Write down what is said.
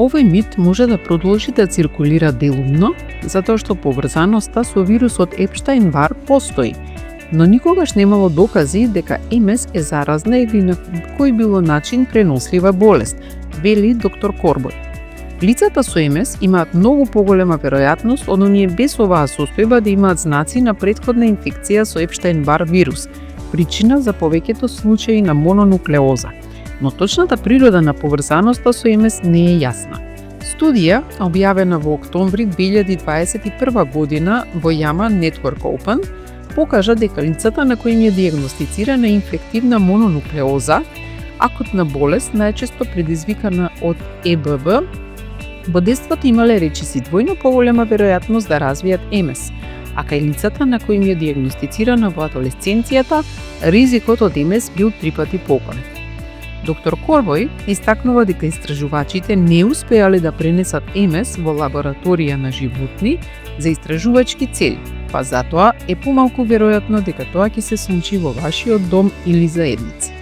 Овој мит може да продолжи да циркулира делумно, затоа што поврзаноста со вирусот Епштаин-Бар постои, но никогаш немало докази дека МС е заразна или на кој било начин пренослива болест, вели доктор Корбој. Лицата со МС имаат многу поголема веројатност од оние без оваа состојба да имаат знаци на претходна инфекција со Епштаин-Бар вирус, причина за повеќето случаи на мононуклеоза. Но точната природа на поврзаноста со МС не е јасна. Студија, објавена во октомври 2021 година во JAMA Network Open, покажа дека лицата на кои им е диагностицирана инфективна мононуклеоза, акутна болест најчесто предизвикана од ЕБВ, во детството имале речиси двојно поголема веројатност да развијат МС, а кај лицата на кои им е диагностицирана во адолесценцијата, ризикот од МС бил 3 пати поголем. Доктор Корбој истакнува дека истражувачите не успеале да пренесат МС во лабораторија на животни за истражувачки цели, па затоа е помалку веројатно дека тоа ќе се случи во вашиот дом или заедница.